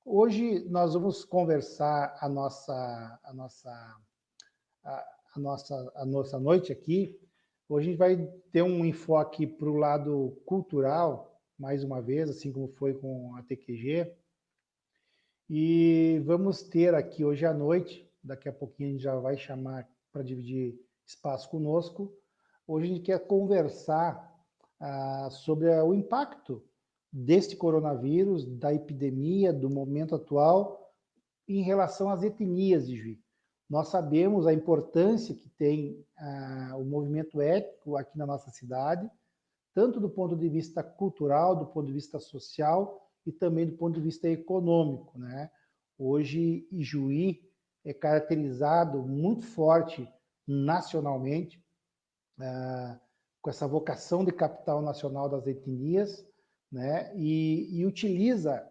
Hoje nós vamos conversar a nossa noite aqui. Hoje a gente vai ter um enfoque para o lado cultural, mais uma vez, assim como foi com a TQG. E vamos ter aqui hoje à noite, daqui a pouquinho a gente já vai chamar para dividir espaço conosco. Hoje a gente quer conversar sobre o impacto deste coronavírus, da epidemia, do momento atual, em relação às etnias de Juí. Nós sabemos a importância que tem o movimento étnico aqui na nossa cidade, tanto do ponto de vista cultural, do ponto de vista social e também do ponto de vista econômico, né? Hoje, Ijuí é caracterizado muito forte nacionalmente, com essa vocação de capital nacional das etnias, né? E utiliza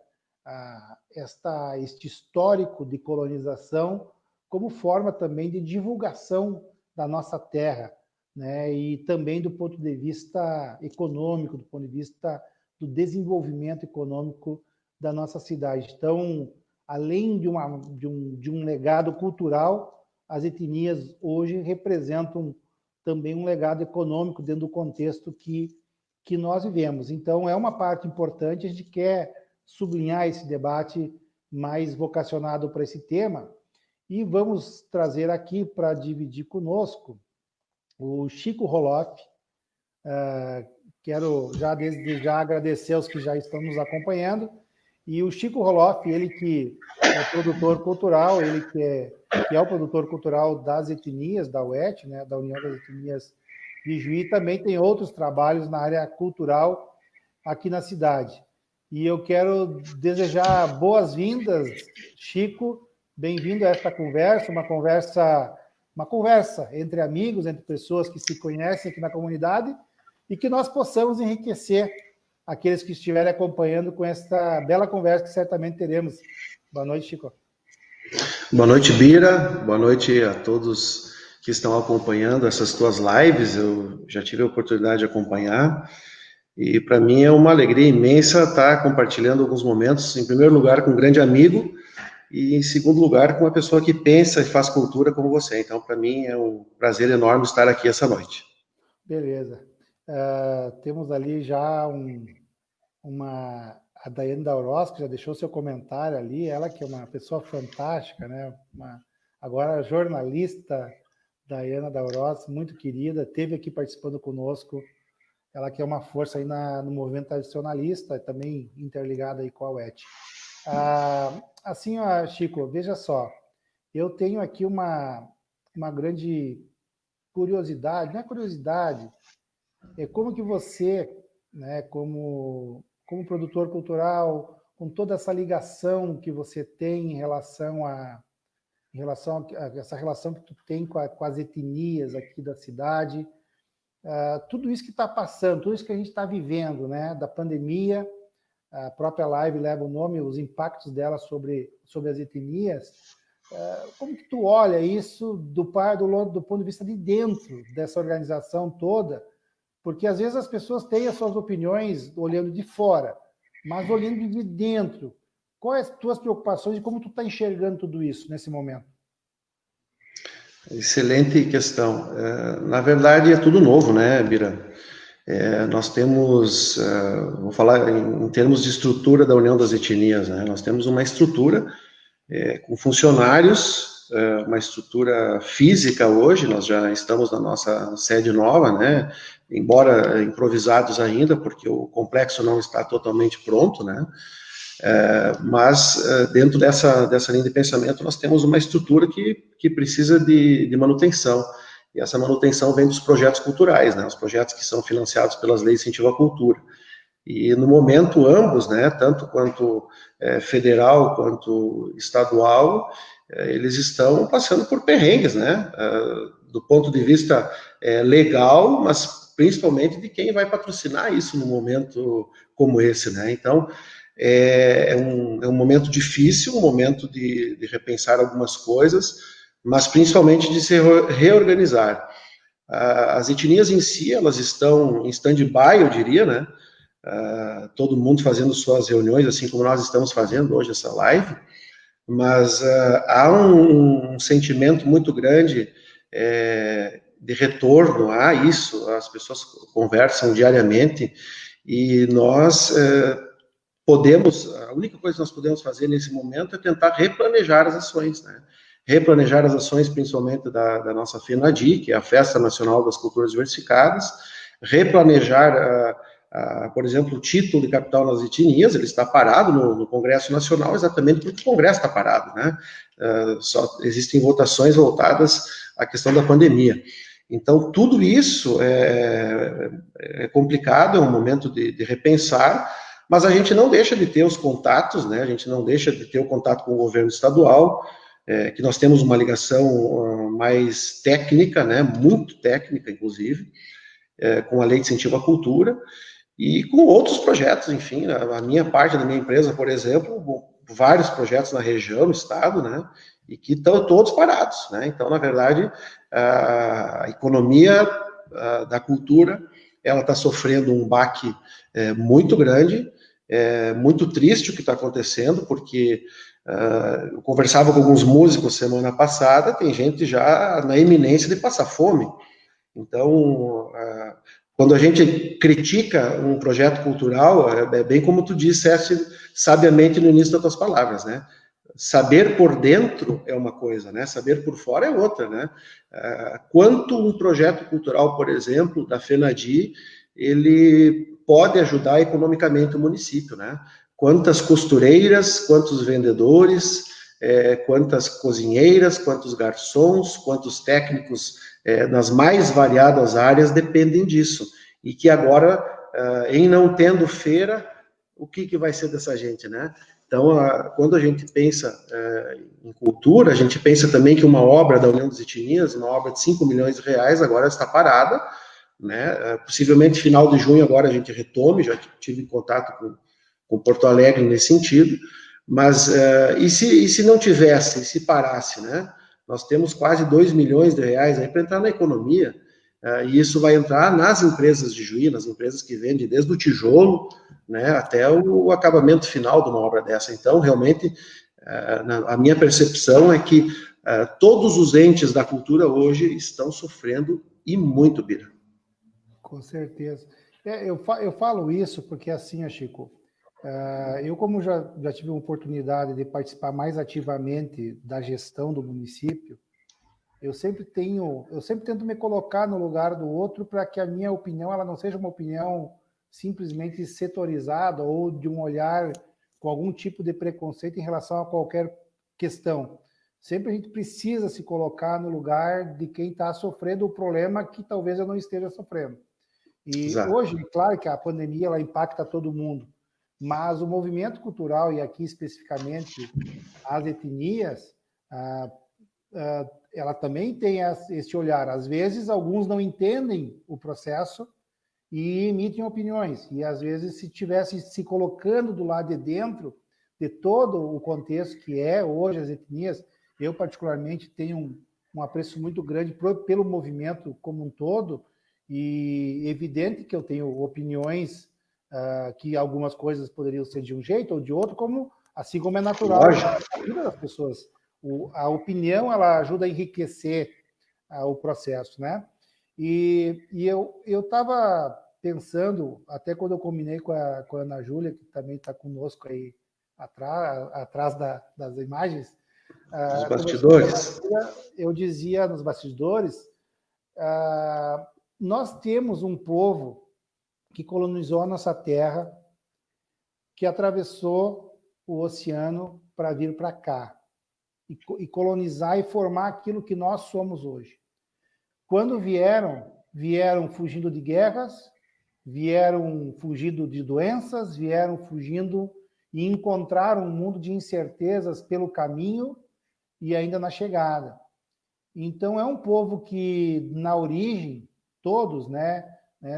este histórico de colonização como forma também de divulgação da nossa terra, né? E também do ponto de vista econômico, do ponto de vista do desenvolvimento econômico da nossa cidade. Então, além de um legado cultural, as etnias hoje representam também um legado econômico dentro do contexto que nós vivemos. Então, é uma parte importante, a gente quer sublinhar esse debate mais vocacionado para esse tema, e vamos trazer aqui para dividir conosco o Chico Roloff. Quero já desde já agradecer aos que já estão nos acompanhando. E o Chico Roloff, ele que é produtor cultural, ele que é o produtor cultural das etnias, da UET, né, da União das Etnias de Juí, também tem outros trabalhos na área cultural aqui na cidade. E eu quero desejar boas-vindas, Chico, bem-vindo a esta conversa, uma conversa entre amigos, entre pessoas que se conhecem aqui na comunidade, e que nós possamos enriquecer aqueles que estiverem acompanhando com esta bela conversa que certamente teremos. Boa noite, Chico. Boa noite, Bira. Boa noite a todos que estão acompanhando essas tuas lives. Eu já tive a oportunidade de acompanhar e para mim é uma alegria imensa estar compartilhando alguns momentos, em primeiro lugar com um grande amigo e em segundo lugar com uma pessoa que pensa e faz cultura como você. Então, para mim é um prazer enorme estar aqui essa noite. Beleza. Temos ali já a Daiane Dauros, que já deixou seu comentário ali, ela que é uma pessoa fantástica, né? Agora jornalista, Daiane Dauros, muito querida, esteve aqui participando conosco, ela que é uma força aí no movimento tradicionalista, também interligada aí com a UET. Assim, Chico, veja só, eu tenho aqui uma grande curiosidade, não é curiosidade, é como que você, né, como produtor cultural, com toda essa ligação que você tem em relação a essa relação que tu tem com as etnias aqui da cidade, tudo isso que está passando, tudo isso que a gente está vivendo, né, da pandemia, a própria live leva o nome, os impactos dela sobre as etnias. Como que tu olha isso do ponto de vista de dentro dessa organização toda? Porque às vezes as pessoas têm as suas opiniões olhando de fora, mas olhando de dentro. Quais as tuas preocupações e como tu está enxergando tudo isso nesse momento? Excelente questão. Na verdade, é tudo novo, né, Bira? Nós temos, vou falar em termos de estrutura da União das Etnias, né? Nós temos uma estrutura com funcionários, uma estrutura física hoje, nós já estamos na nossa sede nova, né? Embora improvisados ainda, porque o complexo não está totalmente pronto, né? Mas dentro dessa linha de pensamento nós temos uma estrutura que precisa de manutenção, e essa manutenção vem dos projetos culturais, né? Os projetos que são financiados pelas leis de incentivo à cultura. E no momento ambos, né, tanto quanto federal quanto estadual, eles estão passando por perrengues, né, do ponto de vista legal, mas principalmente de quem vai patrocinar isso no momento como esse, né? Então é um momento difícil, um momento de repensar algumas coisas, mas principalmente de se reorganizar. As etnias em si, elas estão em stand-by, eu diria, né? todo mundo fazendo suas reuniões, assim como nós estamos fazendo hoje essa live, mas há um sentimento muito grande de retorno a isso, as pessoas conversam diariamente e nós a única coisa que nós podemos fazer nesse momento é tentar replanejar as ações, né? Replanejar as ações, principalmente da nossa FENADI, que é a Festa Nacional das Culturas Diversificadas, replanejar, por exemplo, o título de capital nas etnias, ele está parado no Congresso Nacional, exatamente porque o Congresso está parado, né? Só existem votações voltadas à questão da pandemia. Então, tudo isso é complicado, é um momento de repensar, mas a gente não deixa de ter os contatos, né? A gente não deixa de ter o contato com o governo estadual, que nós temos uma ligação mais técnica, né? Muito técnica, inclusive, com a Lei de Incentivo à Cultura, e com outros projetos, enfim, a minha parte da minha empresa, por exemplo, vários projetos na região, no estado, né? E que estão todos parados, né? Então, na verdade, a economia da cultura, ela está sofrendo um baque muito grande, muito triste o que está acontecendo, porque eu conversava com alguns músicos semana passada, tem gente já na iminência de passar fome. Então, quando a gente critica um projeto cultural, é bem como tu disseste sabiamente no início das tuas palavras, né? Saber por dentro é uma coisa, né? Saber por fora é outra, né? Quanto um projeto cultural, por exemplo, da FENADI, ele pode ajudar economicamente o município, né? Quantas costureiras, quantos vendedores, quantas cozinheiras, quantos garçons, quantos técnicos nas mais variadas áreas dependem disso. E que agora, em não tendo feira, o que vai ser dessa gente, né? Então, quando a gente pensa em cultura, a gente pensa também que uma obra da União das Etnias, uma obra de 5 milhões de reais, agora está parada, né? Possivelmente, final de junho, agora a gente retome, já tive contato com Porto Alegre nesse sentido, mas e se não tivesse, se parasse, né? Nós temos quase 2 milhões de reais aí para entrar na economia, e isso vai entrar nas empresas de Juí, nas empresas que vendem desde o tijolo, né, até o acabamento final de uma obra dessa. Então, realmente, a minha percepção é que todos os entes da cultura hoje estão sofrendo e muito, Bira. Com certeza. Eu falo isso porque assim, Chico, eu como já tive a oportunidade de participar mais ativamente da gestão do município, eu sempre tento me colocar no lugar do outro para que a minha opinião ela não seja uma opinião simplesmente setorizada ou de um olhar com algum tipo de preconceito em relação a qualquer questão. Sempre a gente precisa se colocar no lugar de quem está sofrendo o problema que talvez eu não esteja sofrendo. E Exato. hoje, claro que a pandemia ela impacta todo mundo, mas o movimento cultural, e aqui especificamente as etnias, ela também tem esse olhar. Às vezes, alguns não entendem o processo e emitem opiniões. E, às vezes, se tivesse se colocando do lado de dentro de todo o contexto que é hoje as etnias, eu, particularmente, tenho um apreço muito grande pelo movimento como um todo, e evidente que eu tenho opiniões que algumas coisas poderiam ser de um jeito ou de outro, assim como é natural a vida das pessoas. A opinião ela ajuda a enriquecer o processo, né? E eu estava pensando, até quando eu combinei com a Ana Júlia, que também está conosco aí atrás das imagens, Os bastidores. eu dizia nos bastidores, nós temos um povo que colonizou a nossa terra, que atravessou o oceano para vir para cá e colonizar e formar aquilo que nós somos hoje. Quando vieram fugindo de guerras, vieram fugindo de doenças, vieram fugindo e encontraram um mundo de incertezas pelo caminho e ainda na chegada. Então, é um povo que, na origem, todos, né,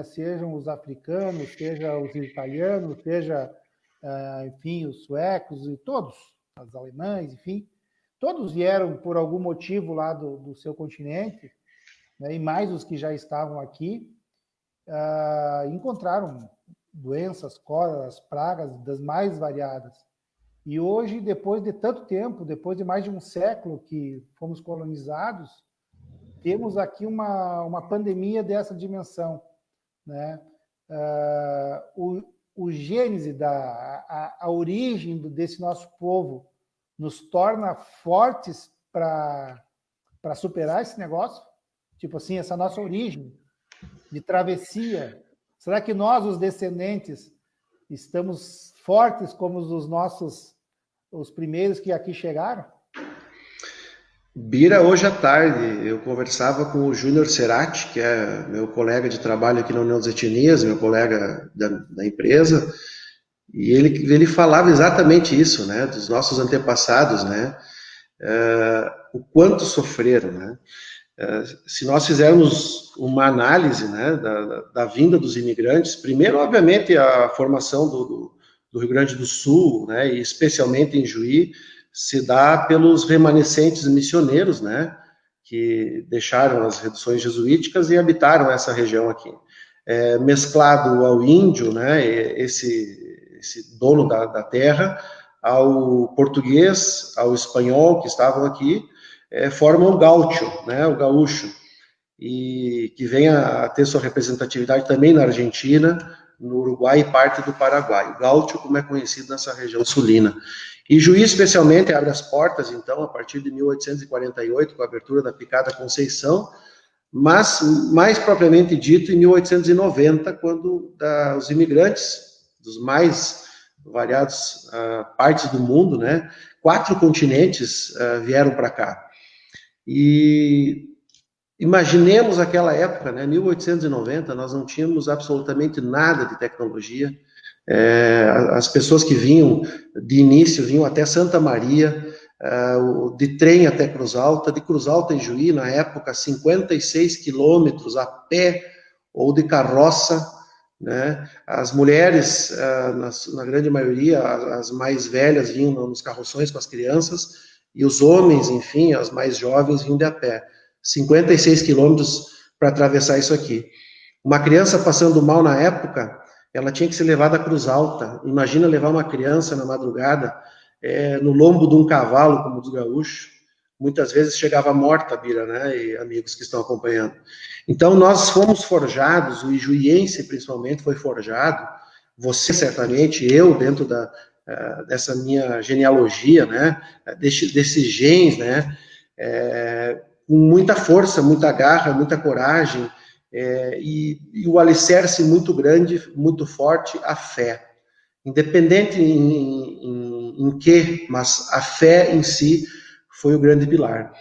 sejam os africanos, sejam os italianos, seja, enfim, os suecos e todos, os alemães, enfim, todos vieram por algum motivo lá do seu continente, né, e mais os que já estavam aqui, encontraram doenças, cóleras, pragas das mais variadas. E hoje, depois de tanto tempo, depois de mais de um século que fomos colonizados, temos aqui uma pandemia dessa dimensão, né? O gênese, a origem desse nosso povo nos torna fortes para superar esse negócio? Tipo assim, essa nossa origem de travessia. Será que nós, os descendentes, estamos fortes como os primeiros que aqui chegaram? Bira, hoje à tarde eu conversava com o Júnior Cerati, que é meu colega de trabalho aqui na União das Etnias, meu colega da empresa, e ele falava exatamente isso, né, dos nossos antepassados, né, o quanto sofreram, né. Se nós fizermos uma análise, né, da vinda dos imigrantes, primeiro, obviamente, a formação do Rio Grande do Sul, né, e especialmente em Juí, se dá pelos remanescentes missioneiros, né, que deixaram as reduções jesuíticas e habitaram essa região aqui. Mesclado ao índio, né, esse dono da terra, ao português, ao espanhol que estavam aqui, formam o gaúcho, né, o gaúcho, e que vem a ter sua representatividade também na Argentina, no Uruguai e parte do Paraguai. O gaúcho, como é conhecido nessa região sulina. E Juiz, especialmente, abre as portas, então, a partir de 1848, com a abertura da Picada Conceição, mas, mais propriamente dito, em 1890, quando os imigrantes dos mais variados partes do mundo, né, 4 continentes vieram para cá. E imaginemos aquela época, né, 1890, nós não tínhamos absolutamente nada de tecnologia. As pessoas que vinham de início vinham até Santa Maria, de trem até Cruz Alta, de Cruz Alta em Juí, na época, 56 quilômetros a pé ou de carroça, né? As mulheres, na grande maioria, as mais velhas vinham nos carroções com as crianças, e os homens, enfim, as mais jovens vinham de a pé. 56 quilômetros para atravessar isso aqui. Uma criança passando mal na época, ela tinha que ser levada à Cruz Alta. Imagina levar uma criança na madrugada no lombo de um cavalo, como dos gaúchos. Muitas vezes chegava morta, Bira, né? E amigos que estão acompanhando. Então, nós fomos forjados, o ijuiense, principalmente, foi forjado. Você, certamente, eu, dentro dessa minha genealogia, né? Desses genes, né? Com muita força, muita garra, muita coragem, e o alicerce muito grande, muito forte, a fé. Independente em que, mas a fé em si foi o grande pilar.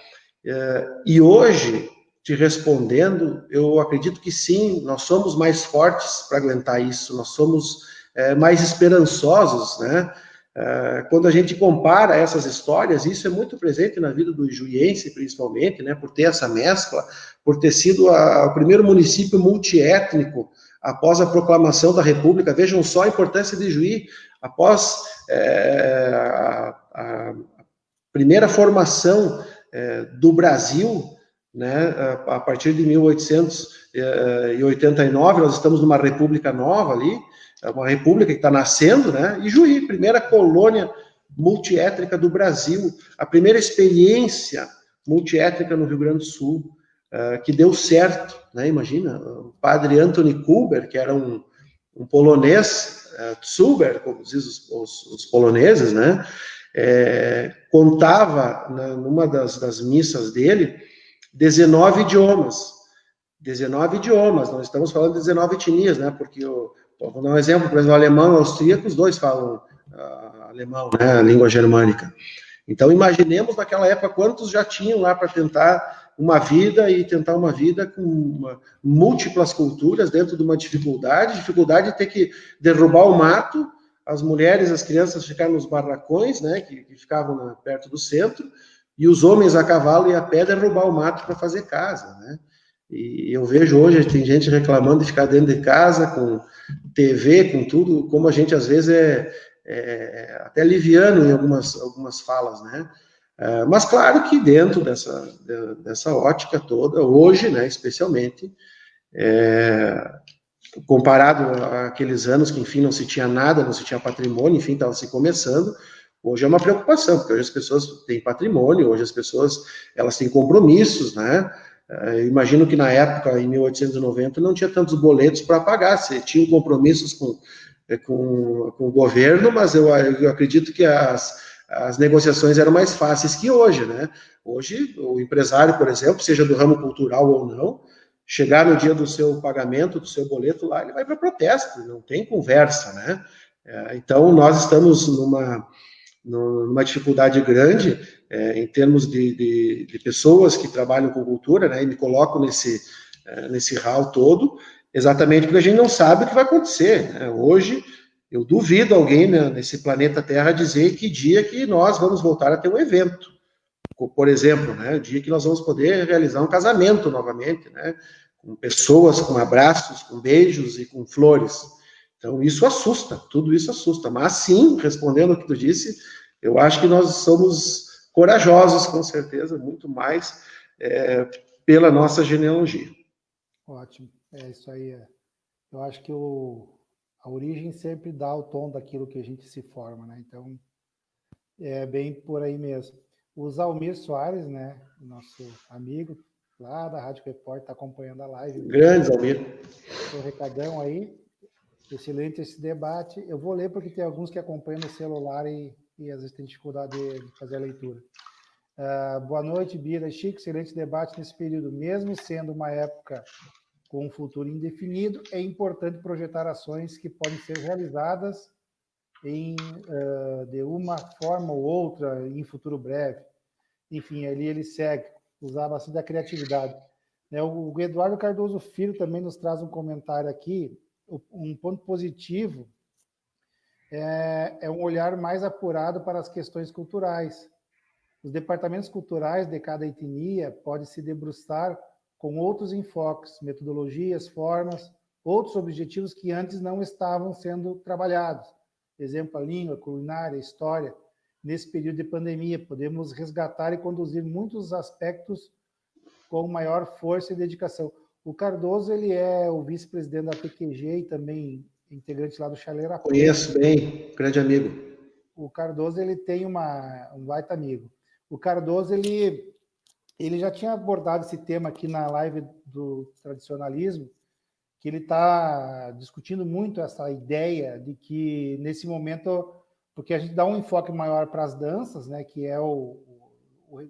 E hoje, te respondendo, eu acredito que sim, nós somos mais fortes para aguentar isso, nós somos mais esperançosos, né? Quando a gente compara essas histórias, isso é muito presente na vida do juiense, principalmente, né, por ter essa mescla, por ter sido o primeiro município multiétnico após a proclamação da República. Vejam só a importância de Juí, após a primeira formação do Brasil, né, a partir de 1889, nós estamos numa república nova ali, uma república que está nascendo, né? E Juí, primeira colônia multiétnica do Brasil, a primeira experiência multiétnica no Rio Grande do Sul, que deu certo, né? Imagina, o padre Antoni Kuber, que era um polonês, Zuber, como dizem os poloneses, né? Contava, numa das missas dele, 19 idiomas. 19 idiomas, não estamos falando de 19 etnias, né? Porque vou dar um exemplo, por exemplo, o alemão e o austríaco, os dois falam alemão, né? A língua germânica. Então, imaginemos naquela época quantos já tinham lá para tentar uma vida com múltiplas culturas dentro de uma dificuldade de ter que derrubar o mato, as mulheres, as crianças ficaram nos barracões, né? Que ficavam perto do centro, e os homens a cavalo e a pé derrubar o mato para fazer casa, né? E eu vejo hoje, tem gente reclamando de ficar dentro de casa, com TV, com tudo, como a gente às vezes até liviano em algumas falas, né? Mas claro que dentro dessa ótica toda, hoje, né, especialmente, comparado àqueles anos que, enfim, não se tinha nada, não se tinha patrimônio, enfim, estava se começando. Hoje é uma preocupação, porque hoje as pessoas têm patrimônio, hoje as pessoas elas têm compromissos, né? Eu imagino que na época, em 1890, não tinha tantos boletos para pagar, se tinham compromissos com o governo, mas eu acredito que as negociações eram mais fáceis que hoje, né? Hoje, o empresário, por exemplo, seja do ramo cultural ou não, chegar no dia do seu pagamento, do seu boleto lá, ele vai para protesto, não tem conversa, né? Então, nós estamos numa dificuldade grande em termos de pessoas que trabalham com cultura, né? E me coloco nesse hall todo, exatamente porque a gente não sabe o que vai acontecer, né? Hoje, eu duvido alguém, né, nesse planeta Terra dizer que dia que nós vamos voltar a ter um evento. Por exemplo, né, o dia que nós vamos poder realizar um casamento novamente, né, com pessoas, com abraços, com beijos e com flores. Então, isso assusta, tudo isso assusta. Mas, sim, respondendo o que tu disse, eu acho que nós somos corajosos, com certeza, muito mais pela nossa genealogia. Ótimo, é isso aí. Eu acho que a origem sempre dá o tom daquilo que a gente se forma, né? Então, é bem por aí mesmo. O Zalmir Soares, né, nosso amigo lá da Rádio Repórter, está acompanhando a live. Grande, Zalmir. Seu recadão aí. Excelente esse debate. Eu vou ler porque tem alguns que acompanham no celular e às vezes tem dificuldade de fazer a leitura. Boa noite, Bira. Chico, excelente debate nesse período. Mesmo sendo uma época com um futuro indefinido, é importante projetar ações que podem ser realizadas de uma forma ou outra em futuro breve. Enfim, ali ele segue, usar bastante da criatividade. O Eduardo Cardoso Filho também nos traz um comentário aqui. Um ponto positivo é um olhar mais apurado para as questões culturais. Os departamentos culturais de cada etnia podem se debruçar com outros enfoques, metodologias, formas, outros objetivos que antes não estavam sendo trabalhados. Exemplo, a língua, a culinária, a história. Nesse período de pandemia, podemos resgatar e conduzir muitos aspectos com maior força e dedicação. O Cardoso, ele é o vice-presidente da PQG e também integrante lá do Chaleira. Conheço bem, grande amigo. O Cardoso, ele tem um baita amigo. O Cardoso, ele já tinha abordado esse tema aqui na live do tradicionalismo, que ele está discutindo muito essa ideia de que, nesse momento, porque a gente dá um enfoque maior para as danças, né, que é o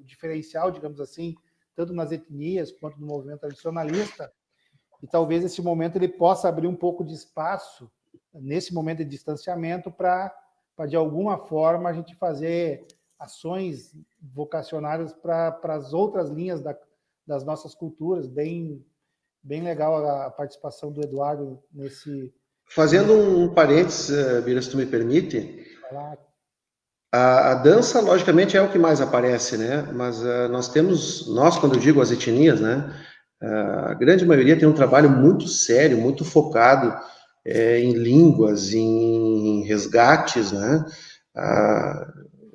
diferencial, digamos assim, tanto nas etnias quanto no movimento tradicionalista, e talvez esse momento ele possa abrir um pouco de espaço, nesse momento de distanciamento, para de alguma forma, a gente fazer ações vocacionadas para as outras linhas das nossas culturas. Bem legal a participação do Eduardo nesse... Fazendo um parênteses, Bira, se tu me permite, a dança, logicamente, é o que mais aparece, né? Mas nós, quando eu digo as etnias, né? A grande maioria tem um trabalho muito sério, muito focado em línguas, em resgates, né?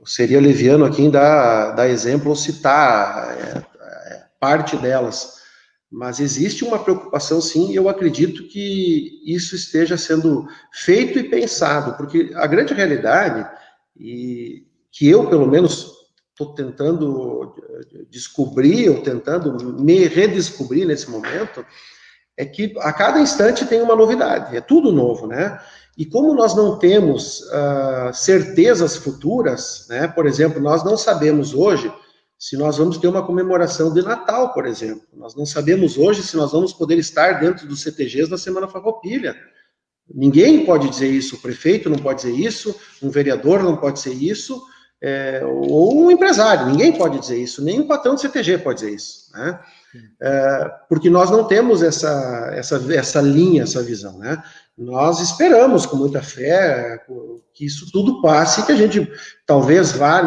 Seria leviano aqui em dar exemplo ou citar parte delas. Mas existe uma preocupação, sim, e eu acredito que isso esteja sendo feito e pensado, porque a grande realidade, e que eu, pelo menos, estou tentando descobrir, ou tentando me redescobrir nesse momento, é que a cada instante tem uma novidade, é tudo novo, né? E como nós não temos certezas futuras, né? Por exemplo, nós não sabemos hoje se nós vamos ter uma comemoração de Natal, por exemplo. Nós não sabemos hoje se nós vamos poder estar dentro dos CTGs da Semana Farroupilha. Ninguém pode dizer isso, o prefeito não pode dizer isso, um vereador não pode dizer isso, ou um empresário, ninguém pode dizer isso, nem um patrão do CTG pode dizer isso, né? Porque nós não temos essa linha, essa visão, né? Nós esperamos com muita fé que isso tudo passe e que a gente talvez vá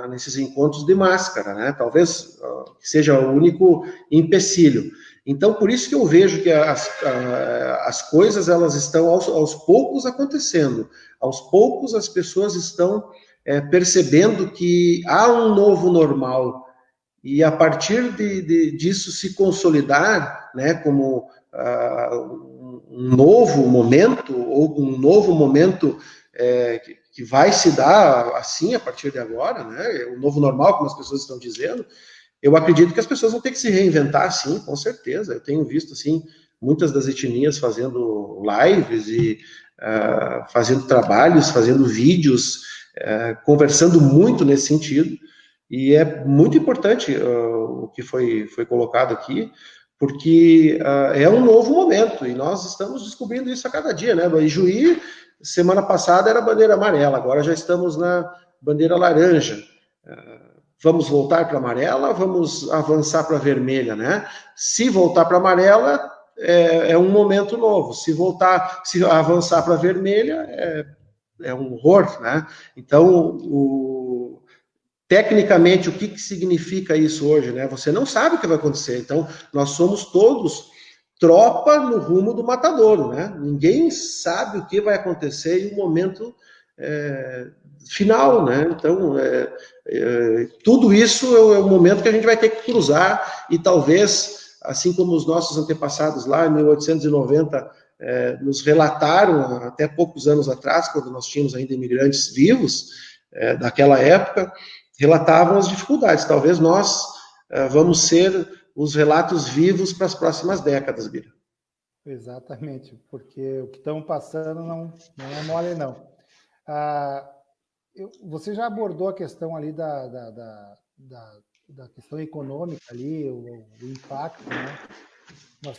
nesses encontros de máscara, né? Talvez seja o único empecilho. Então, por isso que eu vejo que as coisas elas estão aos poucos acontecendo. Aos poucos as pessoas estão percebendo que há um novo normal. E a partir disso se consolidar, né, como novo momento, ou um novo momento que vai se dar assim a partir de agora, né? O novo normal, como as pessoas estão dizendo. Eu acredito que as pessoas vão ter que se reinventar, sim, com certeza. Eu tenho visto, assim, muitas das etnias fazendo lives e fazendo trabalhos, fazendo vídeos, conversando muito nesse sentido. E é muito importante o que foi colocado aqui, porque é um novo momento e nós estamos descobrindo isso a cada dia, né? No Ijuí, semana passada era bandeira amarela, agora já estamos na bandeira laranja. Vamos voltar para amarela, vamos avançar para vermelha, né? Se voltar para amarela, é um momento novo. Se avançar para vermelha, é um horror, né? Então, tecnicamente, o que significa isso hoje, né? Você não sabe o que vai acontecer. Então, nós somos todos tropa no rumo do matadouro, né? Ninguém sabe o que vai acontecer em um momento final, né? Então, tudo isso é o momento que a gente vai ter que cruzar e talvez, assim como os nossos antepassados lá em 1890 nos relataram até poucos anos atrás, quando nós tínhamos ainda imigrantes vivos daquela época, relatavam as dificuldades. Talvez nós vamos ser os relatos vivos para as próximas décadas, Bira. Exatamente, porque o que estão passando não é mole, não. Você já abordou a questão ali da questão econômica ali, o impacto, né?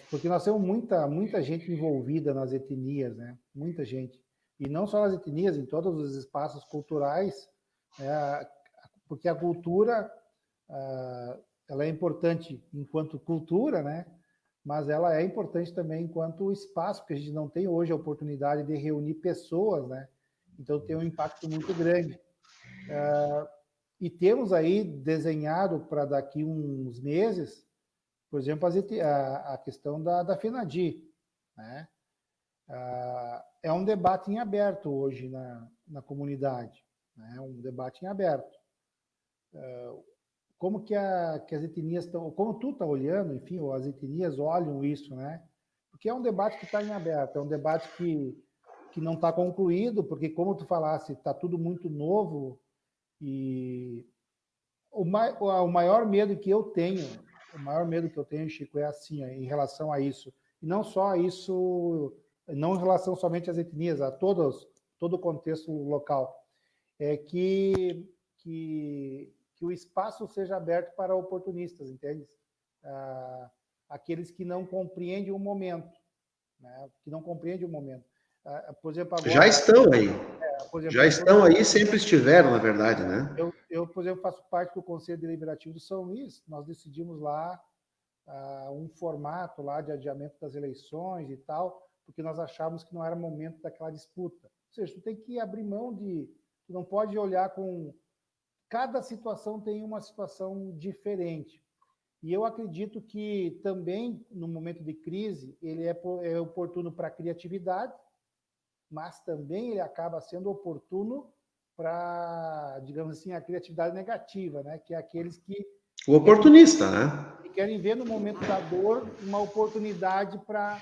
Porque nós temos muita gente envolvida nas etnias, né? Muita gente. E não só nas etnias, em todos os espaços culturais, porque a cultura ela é importante enquanto cultura, né? Mas ela é importante também enquanto espaço, porque a gente não tem hoje a oportunidade de reunir pessoas, né? Então tem um impacto muito grande. E temos aí desenhado para daqui uns meses, por exemplo, a questão da FENADI, né? É um debate em aberto hoje na comunidade, né? Um debate em aberto. Como que as etnias estão, como tu está olhando, enfim, ou as etnias olham isso, né? Porque é um debate que está em aberto, é um debate que não está concluído, porque como tu falasse, está tudo muito novo e o maior medo que eu tenho, Chico, é assim, em relação a isso, e não só a isso, não em relação somente às etnias, a todo o contexto local, é que o espaço seja aberto para oportunistas, entende? Aqueles que não compreendem o momento, né? Que não compreendem o momento. Por exemplo, agora... Já estão aí. Por exemplo, Já estão aí, sempre estiveram, na verdade, né? Eu, por exemplo, faço parte do Conselho Deliberativo do São Luís. Nós decidimos lá um formato lá de adiamento das eleições e tal, porque nós achávamos que não era momento daquela disputa. Ou seja, tu tem que abrir mão tu não pode olhar com... Cada situação tem uma situação diferente. E eu acredito que também, no momento de crise, ele é oportuno para a criatividade, mas também ele acaba sendo oportuno para, digamos assim, a criatividade negativa, né? Que é aqueles que... O oportunista, né? Que querem ver no momento da dor uma oportunidade para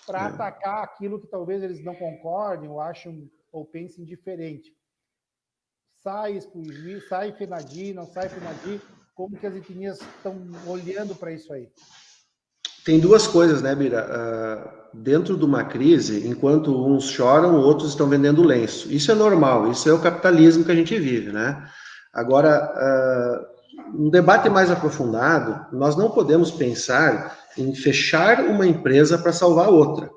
atacar aquilo que talvez eles não concordem ou acham ou pensem diferente. Sai Expujuí, sai FENADI, não sai FENADI, como que as etnias estão olhando para isso aí? Tem duas coisas, né, Bira? Dentro de uma crise, enquanto uns choram, outros estão vendendo lenço. Isso é normal, isso é o capitalismo que a gente vive, né? Agora, um debate mais aprofundado, nós não podemos pensar em fechar uma empresa para salvar outra,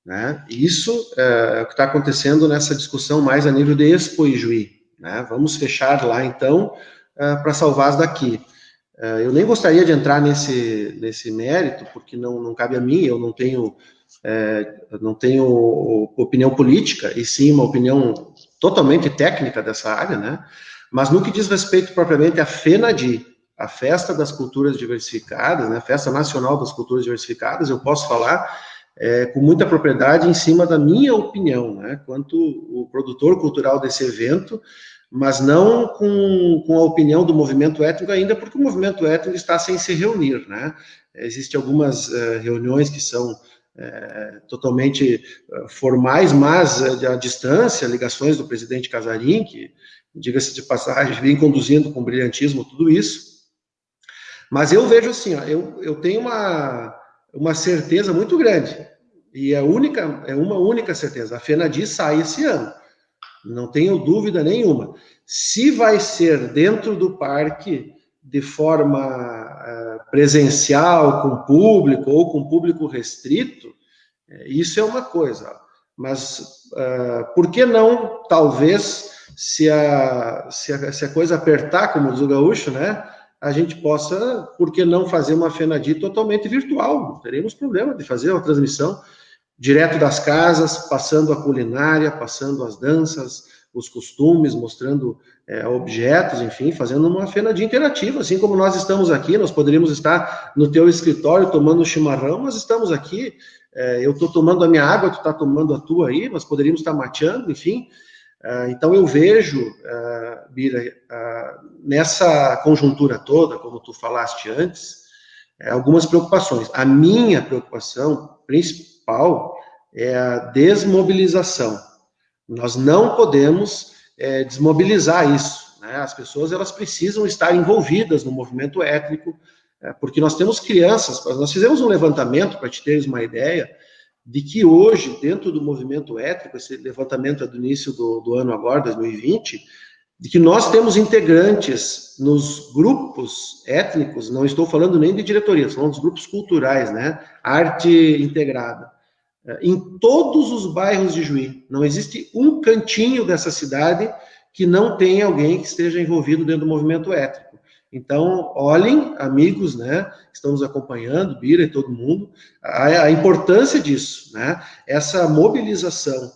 né? Isso é o que está acontecendo nessa discussão mais a nível de Expo Ijuí, né? Vamos fechar lá, então, para salvar as daqui. Eu nem gostaria de entrar nesse mérito, porque não cabe a mim, eu não tenho opinião política, e sim uma opinião totalmente técnica dessa área, né? Mas no que diz respeito propriamente à FENADI, a Festa das Culturas Diversificadas, né? Festa Nacional das Culturas Diversificadas, eu posso falar com muita propriedade em cima da minha opinião, né? Quanto o produtor cultural desse evento, mas não com a opinião do movimento étnico ainda, porque o movimento étnico está sem se reunir, né? Existem algumas reuniões que são totalmente formais, mas à distância, ligações do presidente Casarim, que, diga-se de passagem, vem conduzindo com brilhantismo tudo isso. Mas eu vejo assim, ó, eu tenho uma certeza muito grande, e é uma única certeza, a FENADI sai esse ano, não tenho dúvida nenhuma. Se vai ser dentro do parque, de forma presencial, com público, ou com público restrito, isso é uma coisa. Mas por que não, talvez, se a coisa apertar, como diz o gaúcho, né? A gente possa, por que não fazer uma FENADI totalmente virtual? Não teremos problema de fazer uma transmissão direto das casas, passando a culinária, passando as danças, os costumes, mostrando objetos, enfim, fazendo uma FENADI interativa, assim como nós estamos aqui, nós poderíamos estar no teu escritório tomando um chimarrão, mas estamos aqui, eu estou tomando a minha água, tu está tomando a tua aí, nós poderíamos estar mateando, enfim. Então eu vejo, Bira, nessa conjuntura toda, como tu falaste antes, algumas preocupações. A minha preocupação principal é a desmobilização. Nós não podemos desmobilizar isso, né? As pessoas elas precisam estar envolvidas no movimento étnico, porque nós temos crianças. Nós fizemos um levantamento, para te teres uma ideia, de que hoje, dentro do movimento étnico, esse levantamento é do início do ano agora, 2020, de que nós temos integrantes nos grupos étnicos, não estou falando nem de diretoria, estou falando dos grupos culturais, né? Arte integrada. Em todos os bairros de Juí, não existe um cantinho dessa cidade que não tenha alguém que esteja envolvido dentro do movimento étnico. Então, olhem, amigos, né? Estamos acompanhando, Bira e todo mundo, a importância disso, né? Essa mobilização.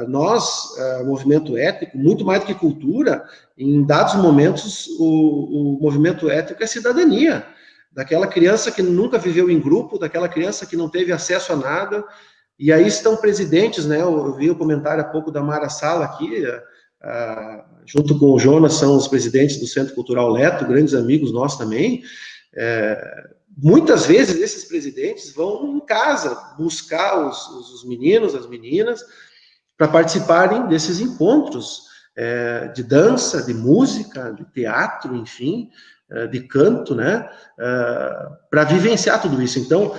Nós, movimento étnico, muito mais do que cultura, em dados momentos, o movimento étnico é cidadania. Daquela criança que nunca viveu em grupo, daquela criança que não teve acesso a nada. E aí estão presidentes, né? Eu vi o comentário há pouco da Mara Sala aqui, junto com o Jonas, são os presidentes do Centro Cultural Leto, grandes amigos nossos também. Muitas vezes esses presidentes vão em casa buscar os meninos, as meninas, para participarem desses encontros de dança, de música, de teatro, enfim, de canto, né? Para vivenciar tudo isso. Então,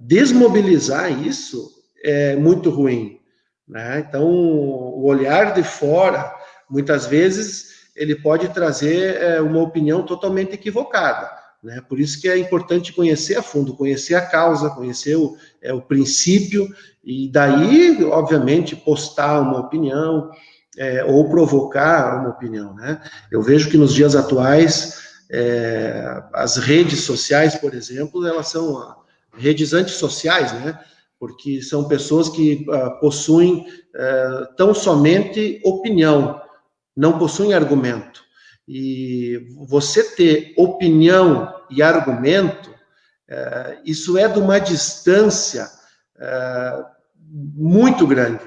desmobilizar isso é muito ruim, né? Então, o olhar de fora, muitas vezes, ele pode trazer uma opinião totalmente equivocada, né? Por isso que é importante conhecer a fundo, conhecer a causa, conhecer o princípio, e daí, obviamente, postar uma opinião ou provocar uma opinião, né? Eu vejo que nos dias atuais, as redes sociais, por exemplo, elas são redes antissociais, né? Porque são pessoas que possuem tão somente opinião, não possuem argumento. E você ter opinião e argumento, isso é de uma distância muito grande.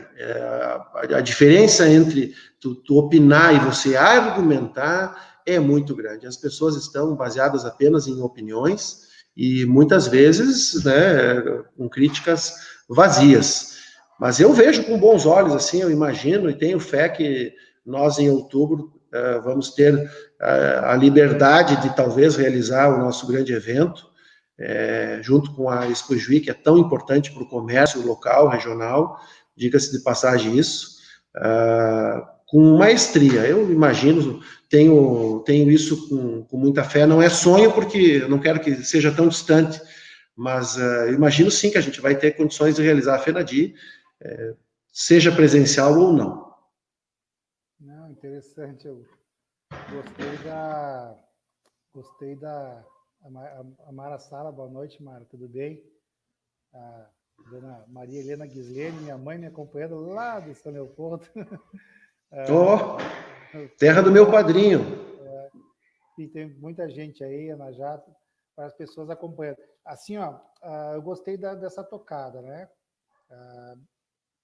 A diferença entre tu opinar e você argumentar é muito grande. As pessoas estão baseadas apenas em opiniões e muitas vezes, né, com críticas vazias. Mas eu vejo com bons olhos, assim, eu imagino e tenho fé que nós, em outubro, vamos ter a liberdade de talvez realizar o nosso grande evento, junto com a Expo Juí, que é tão importante para o comércio local, regional, diga-se de passagem isso, com maestria. Eu imagino, tenho isso com muita fé, não é sonho, porque eu não quero que seja tão distante, mas imagino sim que a gente vai ter condições de realizar a FENADI, seja presencial ou não. Não, interessante. Eu gostei da a Mara Sala. Boa noite, Mara, tudo bem? A dona Maria Helena Gislene, minha mãe, me acompanhando lá de São Leopoldo. Terra do meu padrinho. E tem muita gente aí, Ana Jato, para as pessoas acompanhando. Assim, ó, eu gostei dessa tocada, né?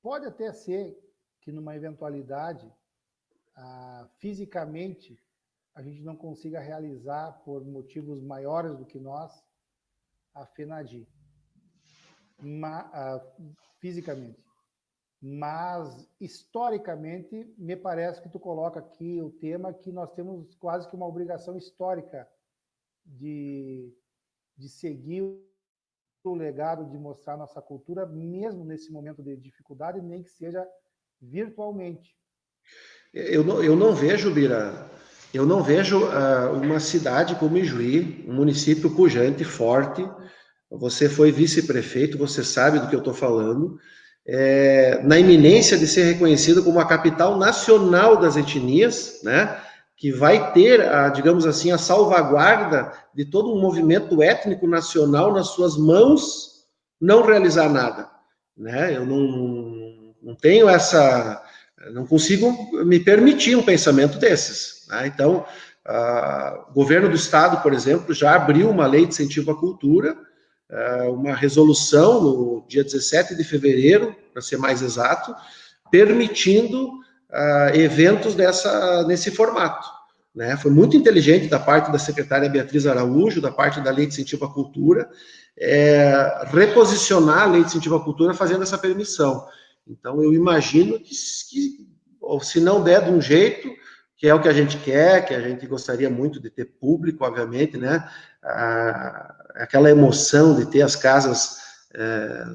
Pode até ser que numa eventualidade, fisicamente, a gente não consiga realizar, por motivos maiores do que nós, a FENADI. fisicamente. Mas, historicamente, me parece que tu coloca aqui o tema que nós temos quase que uma obrigação histórica de seguir o legado, de mostrar nossa cultura, mesmo nesse momento de dificuldade, nem que seja virtualmente. Eu não vejo, Bira, eu não vejo uma cidade como Ijuí, um município pujante, forte. Você foi vice-prefeito, você sabe do que eu estou falando, na iminência de ser reconhecido como a capital nacional das etnias, né? Que vai ter, digamos assim, a salvaguarda de todo um movimento étnico nacional nas suas mãos, não realizar nada, né? Eu não tenho essa, não consigo me permitir um pensamento desses, né? Então, o governo do estado, por exemplo, já abriu uma lei de incentivo à cultura, uma resolução no dia 17 de fevereiro, para ser mais exato, permitindo eventos nesse formato. Né? Foi muito inteligente da parte da secretária Beatriz Araújo, da parte da Lei de Incentivo à Cultura, reposicionar a Lei de Incentivo à Cultura fazendo essa permissão. Então, eu imagino que se não der de um jeito, que é o que a gente quer, que a gente gostaria muito de ter público, obviamente, né? Aquela emoção de ter as casas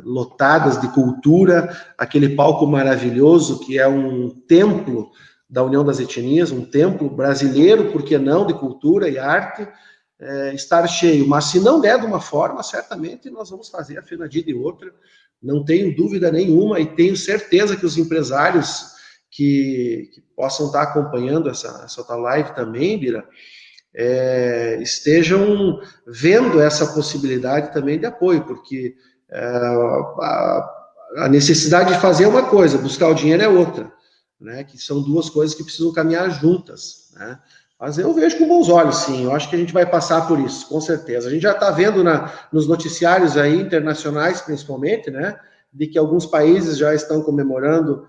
lotadas de cultura, aquele palco maravilhoso que é um templo da União das Etnias, um templo brasileiro, por que não, de cultura e arte, estar cheio. Mas se não der de uma forma, certamente nós vamos fazer a FENADI de outra, não tenho dúvida nenhuma, e tenho certeza que os empresários que possam estar acompanhando essa tua live também, Bira, estejam vendo essa possibilidade também de apoio, porque a necessidade de fazer é uma coisa, buscar o dinheiro é outra, né? Que são duas coisas que precisam caminhar juntas, né? Mas eu vejo com bons olhos, sim. Eu acho que a gente vai passar por isso, com certeza. A gente já está vendo nos noticiários aí, internacionais principalmente, né? De que alguns países já estão comemorando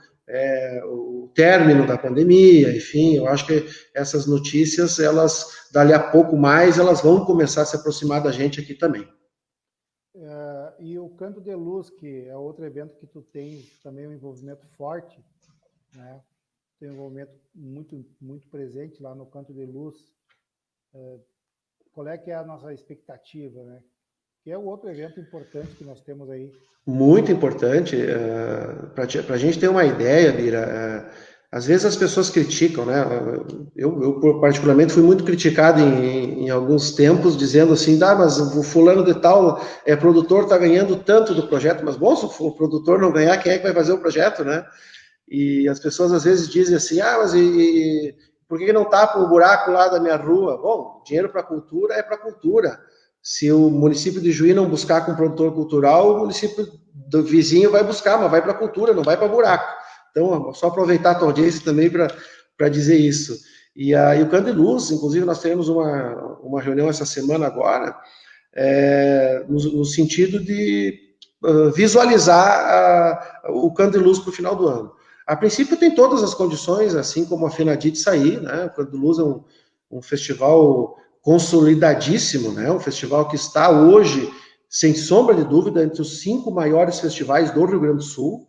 o término da pandemia, enfim. Eu acho que essas notícias, elas, dali a pouco mais, elas vão começar a se aproximar da gente aqui também. E o Canto de Luz, que é outro evento que tu tens também um envolvimento forte, né? Tem um envolvimento muito, muito presente lá no Canto de Luz. Qual é que é a nossa expectativa, né? Que é o outro evento importante que nós temos aí. Muito importante. Para a gente ter uma ideia, Bira, às vezes as pessoas criticam, né? Eu particularmente fui muito criticado em alguns tempos, dizendo assim, mas o fulano de tal produtor, está ganhando tanto do projeto, mas bom, se o produtor não ganhar, quem é que vai fazer o projeto, né? E as pessoas às vezes dizem assim, mas por que não tapa o buraco lá da minha rua? Bom, dinheiro para cultura é para cultura. Se o município de Juí não buscar com produtor cultural, o município do vizinho vai buscar, mas vai para a cultura, não vai para buraco. Então, só aproveitar a tua audiência também para dizer isso. E o Canto de Luz, inclusive, nós teremos uma reunião essa semana agora, no sentido de visualizar o Canto de Luz para o final do ano. A princípio tem todas as condições, assim como a FENADI, de sair, né? O Canto de Luz é um festival consolidadíssimo, né? Um festival que está hoje, sem sombra de dúvida, entre os 5 maiores festivais do Rio Grande do Sul,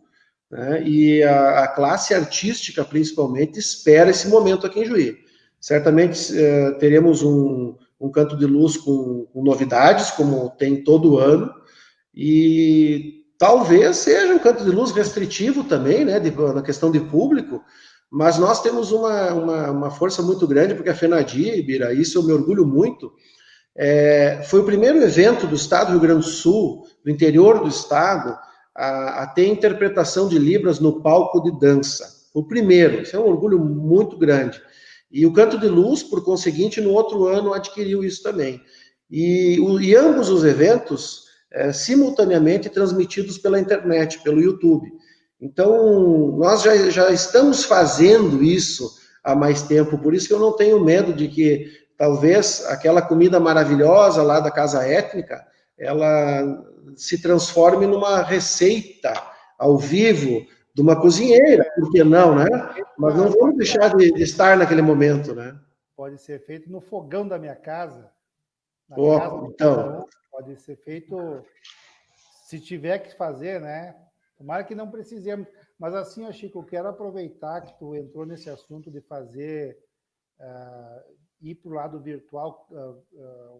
né? E a classe artística, principalmente, espera esse momento aqui em Juí. Certamente teremos um Canto de Luz com novidades, como tem todo ano, e talvez seja um Canto de Luz restritivo também, né, na questão de público, mas nós temos uma força muito grande, porque a FENADI, Bira, isso eu me orgulho muito, foi o primeiro evento do estado do Rio Grande do Sul, do interior do estado, a ter interpretação de Libras no palco de dança. O primeiro, isso é um orgulho muito grande. E o Canto de Luz, por conseguinte, no outro ano adquiriu isso também. E ambos os eventos simultaneamente transmitidos pela internet, pelo YouTube. Então, nós já estamos fazendo isso há mais tempo, por isso que eu não tenho medo de que talvez aquela comida maravilhosa lá da Casa Étnica, ela se transforme numa receita ao vivo de uma cozinheira, por que não, né? Mas não vamos deixar de estar naquele momento, né? Pode ser feito no fogão da minha casa. Então, pode ser feito se tiver que fazer, né? Tomara que não precisemos. Mas assim, Chico, eu quero aproveitar que tu entrou nesse assunto de fazer, ir para o lado virtual,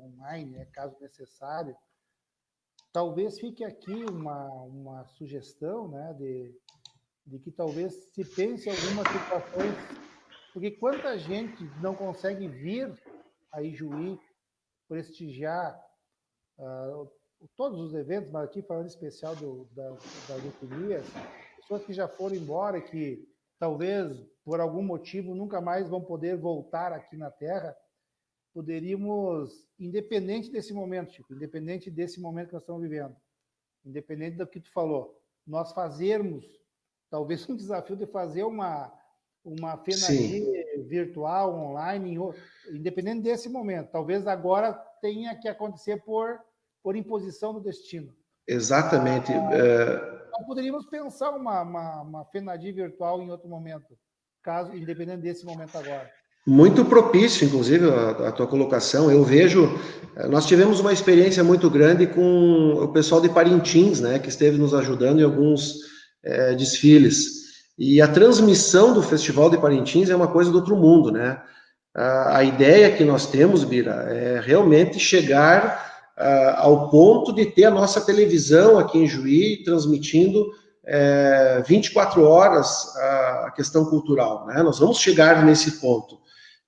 online, né, caso necessário. Talvez fique aqui uma sugestão, né, de que talvez se pense em algumas situações, porque quanta gente não consegue vir a Ijuí prestigiar todos os eventos, mas aqui falando em especial das etnias, pessoas que já foram embora e que talvez por algum motivo nunca mais vão poder voltar aqui na Terra, poderíamos, independente desse momento, Chico, independente desse momento que nós estamos vivendo, independente do que tu falou, nós fazermos talvez um desafio de fazer uma FENADI virtual, online, independente desse momento. Talvez agora tenha que acontecer por imposição do destino. Exatamente. Nós poderíamos pensar uma FENADI virtual em outro momento, caso independente desse momento agora. Muito propício, inclusive, a tua colocação. Eu vejo, nós tivemos uma experiência muito grande com o pessoal de Parintins, né, que esteve nos ajudando em alguns desfiles. E a transmissão do Festival de Parintins é uma coisa do outro mundo, né? A ideia que nós temos, Bira, é realmente chegar ao ponto de ter a nossa televisão aqui em Juí transmitindo 24 horas a questão cultural, né? Nós vamos chegar nesse ponto,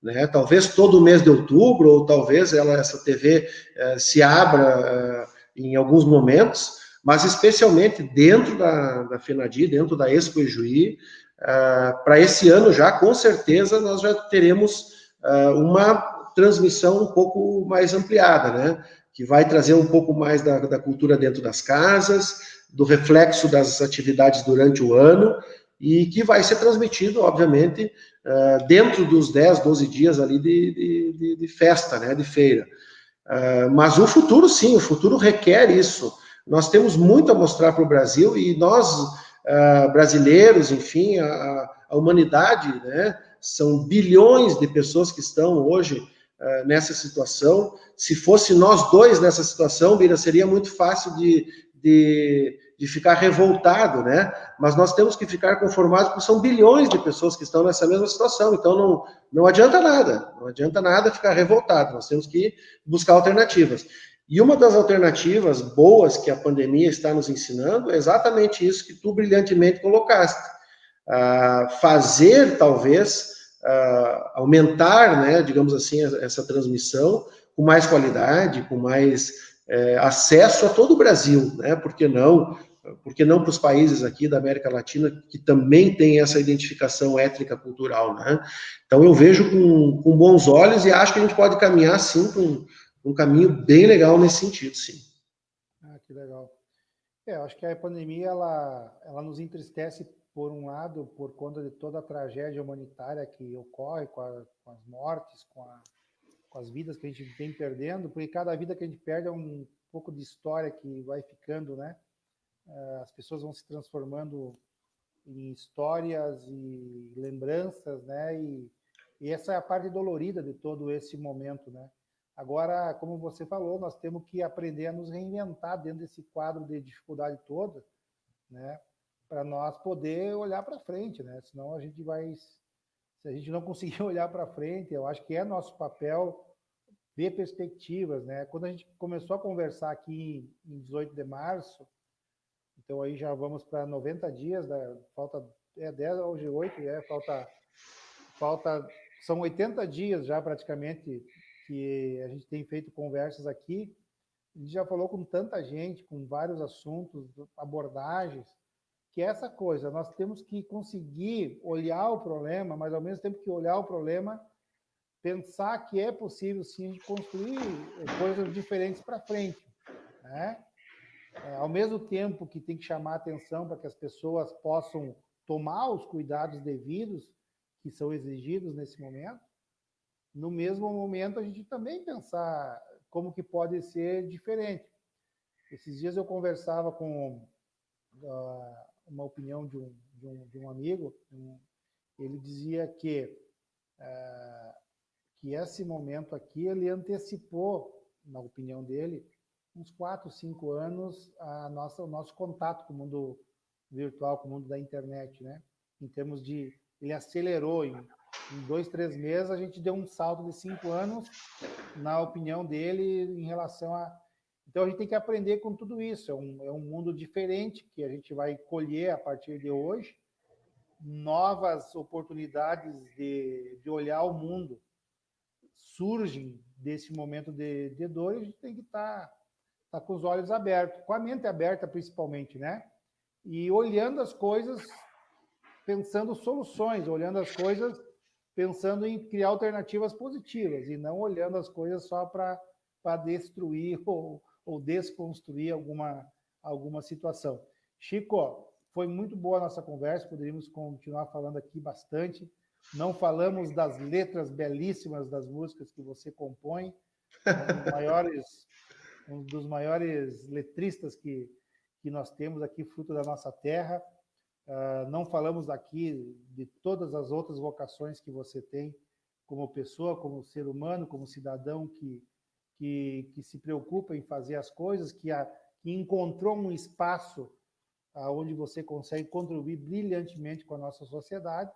né? Talvez todo mês de outubro, ou talvez essa TV se abra em alguns momentos, mas especialmente dentro da FENADI, dentro da Expo Ijuí, para esse ano já, com certeza, nós já teremos uma transmissão um pouco mais ampliada, né? Que vai trazer um pouco mais da cultura dentro das casas, do reflexo das atividades durante o ano, e que vai ser transmitido, obviamente, dentro dos 10, 12 dias ali de festa, né, de feira. Mas o futuro, sim, o futuro requer isso. Nós temos muito a mostrar para o Brasil e nós, brasileiros, enfim, a humanidade, né, são bilhões de pessoas que estão hoje nessa situação. Se fosse nós dois nessa situação, Bira, seria muito fácil de ficar revoltado, né? Mas nós temos que ficar conformados porque são bilhões de pessoas que estão nessa mesma situação. Então não adianta nada ficar revoltado. Nós temos que buscar alternativas. E uma das alternativas boas que a pandemia está nos ensinando é exatamente isso que tu brilhantemente colocaste. Fazer, talvez, aumentar, né, digamos assim, essa transmissão com mais qualidade, com mais acesso a todo o Brasil, né? Por que não? Porque não para os países aqui da América Latina que também tem essa identificação étnica cultural, né? Então eu vejo com bons olhos e acho que a gente pode caminhar sim para um caminho bem legal nesse sentido, sim. Que legal. Eu acho que a pandemia ela nos entristece por um lado por conta de toda a tragédia humanitária que ocorre com as mortes, com as vidas que a gente vem perdendo, porque cada vida que a gente perde é um pouco de história que vai ficando, né? As pessoas vão se transformando em histórias e lembranças, né? E essa é a parte dolorida de todo esse momento, né? Agora, como você falou, nós temos que aprender a nos reinventar dentro desse quadro de dificuldade toda, né? Para nós poder olhar para frente, né? Senão a gente vai, se a gente não conseguir olhar para frente, eu acho que é nosso papel ver perspectivas, né? Quando a gente começou a conversar aqui em 18 de março, então aí já vamos para 90 dias, né? Falta 10, hoje 8, falta, são 80 dias já praticamente que a gente tem feito conversas aqui. A gente já falou com tanta gente, com vários assuntos, abordagens, que é essa coisa, nós temos que conseguir olhar o problema, mas ao mesmo tempo que olhar o problema, pensar que é possível sim a gente construir coisas diferentes para frente, né? Ao mesmo tempo que tem que chamar a atenção para que as pessoas possam tomar os cuidados devidos que são exigidos nesse momento, no mesmo momento a gente também pensar como que pode ser diferente. Esses dias eu conversava com uma opinião de um amigo, ele dizia que esse momento aqui, ele antecipou, na opinião dele, uns 4, 5 anos o nosso contato com o mundo virtual, com o mundo da internet, né? Em termos de... Ele acelerou em 2, 3 meses, a gente deu um salto de 5 anos, na opinião dele, em relação a... Então, a gente tem que aprender com tudo isso. É um mundo diferente que a gente vai colher a partir de hoje, novas oportunidades de olhar o mundo surgem desse momento de dor, e a gente tem que estar com os olhos abertos, com a mente aberta principalmente, né? E olhando as coisas, pensando soluções, olhando as coisas, pensando em criar alternativas positivas, e não olhando as coisas só para destruir ou desconstruir alguma situação. Chico, foi muito boa a nossa conversa, poderíamos continuar falando aqui bastante. Não falamos das letras belíssimas das músicas que você compõe, um dos maiores letristas que nós temos aqui, fruto da nossa terra. Não falamos aqui de todas as outras vocações que você tem como pessoa, como ser humano, como cidadão que se preocupa em fazer as coisas, que encontrou um espaço onde você consegue contribuir brilhantemente com a nossa sociedade.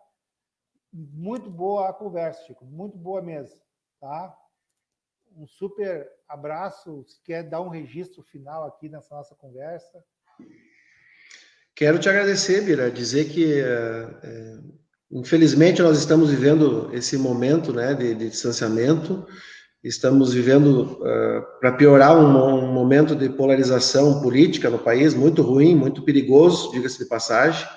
Muito boa a conversa, Chico, muito boa mesmo, tá? Um super abraço. Se quer dar um registro final aqui nessa nossa conversa. Quero te agradecer, Bira, dizer que, infelizmente, nós estamos vivendo esse momento, né, de distanciamento, estamos vivendo, para piorar, um momento de polarização política no país, muito ruim, muito perigoso, diga-se de passagem,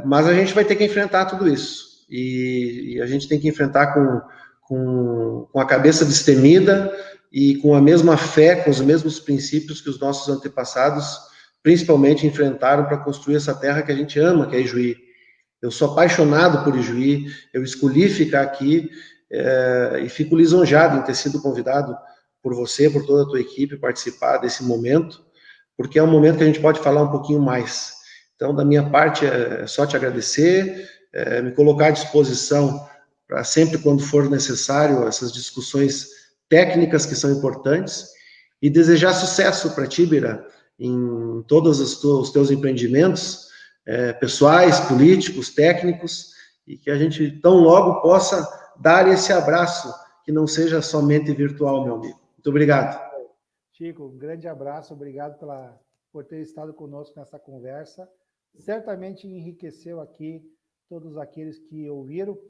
mas a gente vai ter que enfrentar tudo isso, e a gente tem que enfrentar com a cabeça destemida e com a mesma fé, com os mesmos princípios que os nossos antepassados principalmente enfrentaram para construir essa terra que a gente ama, que é Ijuí. Eu sou apaixonado por Ijuí, eu escolhi ficar aqui e fico lisonjeado em ter sido convidado por você, por toda a tua equipe, participar desse momento, porque é um momento que a gente pode falar um pouquinho mais. Então, da minha parte, é só te agradecer, me colocar à disposição para sempre, quando for necessário, essas discussões técnicas que são importantes, e desejar sucesso para ti, Bira, em todos os teus empreendimentos, pessoais, políticos, técnicos, e que a gente tão logo possa dar esse abraço, que não seja somente virtual, meu amigo. Muito obrigado. Chico, um grande abraço, obrigado por ter estado conosco nessa conversa. Certamente enriqueceu aqui todos aqueles que ouviram.